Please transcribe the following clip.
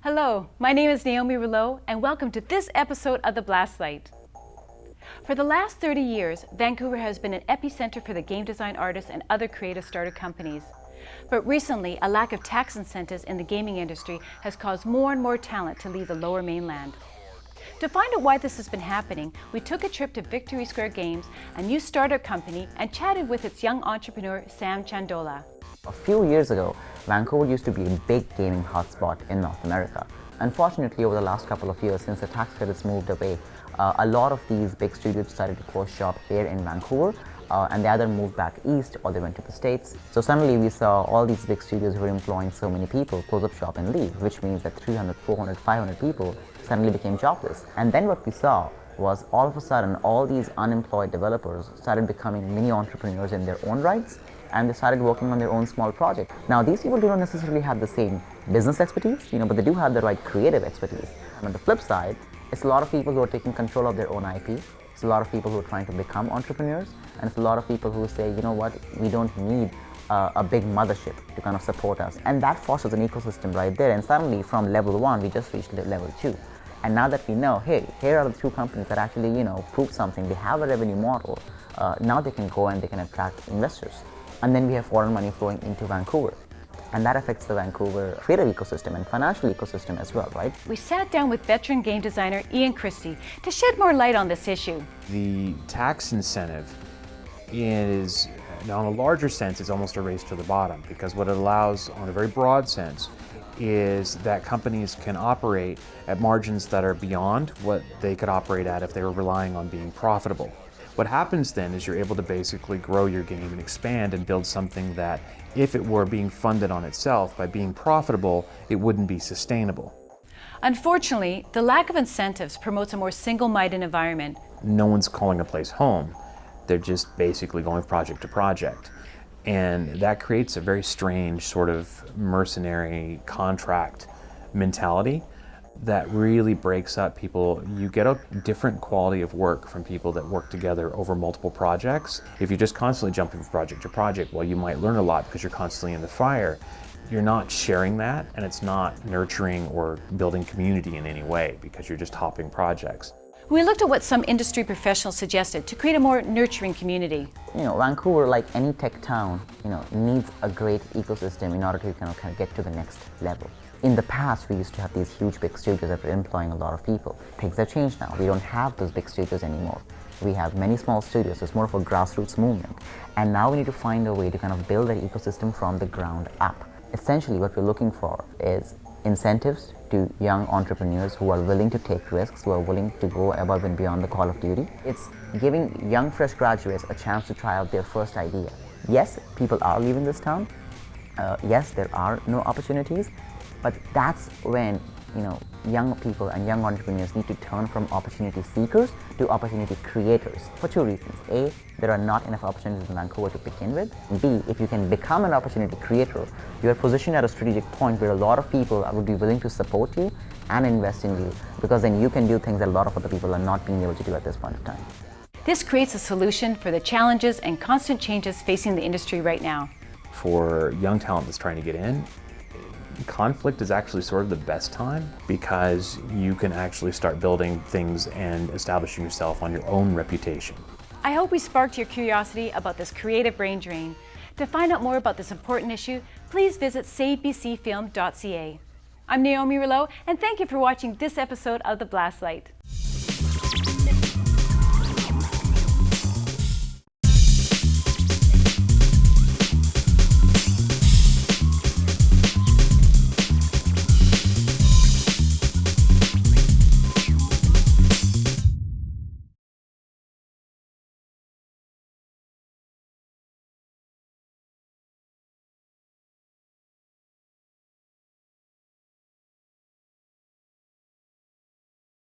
Hello, my name is Naomi Rouleau, and welcome to this episode of The Blastlight. For the last 30 years, Vancouver has been an epicenter for the game design artists and other creative startup companies. But recently, a lack of tax incentives in the gaming industry has caused more and more talent to leave the Lower Mainland. To find out why this has been happening, we took a trip to Victory Square Games, a new startup company, and chatted with its young entrepreneur, Sam Chandola. A few years ago, Vancouver used to be a big gaming hotspot in North America. Unfortunately, over the last couple of years, since the tax credits moved away, a lot of these big studios started to close shop here in Vancouver, and they either moved back east or they went to the States. So suddenly we saw all these big studios who were employing so many people close up shop and leave, which means that 300, 400, 500 people suddenly became jobless. And then what we saw was all of a sudden all these unemployed developers started becoming mini entrepreneurs in their own rights, and they started working on their own small project. Now these people do not necessarily have the same business expertise, but they do have the right creative expertise. And on the flip side, it's a lot of people who are taking control of their own IP. It's a lot of people who are trying to become entrepreneurs, and it's a lot of people who say, you know what, we don't need a big mothership to kind of support us. And that fosters an ecosystem right there. And suddenly from level 1, we just reached level 2. And now that we know, hey, here are the two companies that actually, prove something, they have a revenue model, now they can go and they can attract investors. And then we have foreign money flowing into Vancouver. And that affects the Vancouver creative ecosystem and financial ecosystem as well, right? We sat down with veteran game designer Ian Christie to shed more light on this issue. The tax incentive is, on a larger sense, it's almost a race to the bottom, because what it allows, on a very broad sense, is that companies can operate at margins that are beyond what they could operate at if they were relying on being profitable. What happens then is you're able to basically grow your game and expand and build something that, if it were being funded on itself by being profitable, it wouldn't be sustainable. Unfortunately, the lack of incentives promotes a more single-minded environment. No one's calling a place home. They're just basically going project to project. And that creates a very strange sort of mercenary contract mentality that really breaks up people. You get a different quality of work from people that work together over multiple projects. If you're just constantly jumping from project to project, well, you might learn a lot because you're constantly in the fire. You're not sharing that, and it's not nurturing or building community in any way because you're just hopping projects. We looked at what some industry professionals suggested to create a more nurturing community. Vancouver, like any tech town, needs a great ecosystem in order to kind of get to the next level. In the past, we used to have these huge big studios that were employing a lot of people. Things have changed now. We don't have those big studios anymore. We have many small studios. It's more of a grassroots movement. And now we need to find a way to kind of build that ecosystem from the ground up. Essentially, what we're looking for is incentives to young entrepreneurs who are willing to take risks, who are willing to go above and beyond the call of duty. It's giving young, fresh graduates a chance to try out their first idea. Yes, people are leaving this town. Yes, there are no opportunities. But that's when, young people and young entrepreneurs need to turn from opportunity seekers to opportunity creators for two reasons. A, there are not enough opportunities in Vancouver to begin with. B, if you can become an opportunity creator, you are positioned at a strategic point where a lot of people would be willing to support you and invest in you, because then you can do things that a lot of other people are not being able to do at this point of time. This creates a solution for the challenges and constant changes facing the industry right now. For young talent that's trying to get in, conflict is actually sort of the best time, because you can actually start building things and establishing yourself on your own reputation. I hope we sparked your curiosity about this creative brain drain. To find out more about this important issue, please visit savebcfilm.ca. I'm Naomi Rouleau, and thank you for watching this episode of The Blastlight.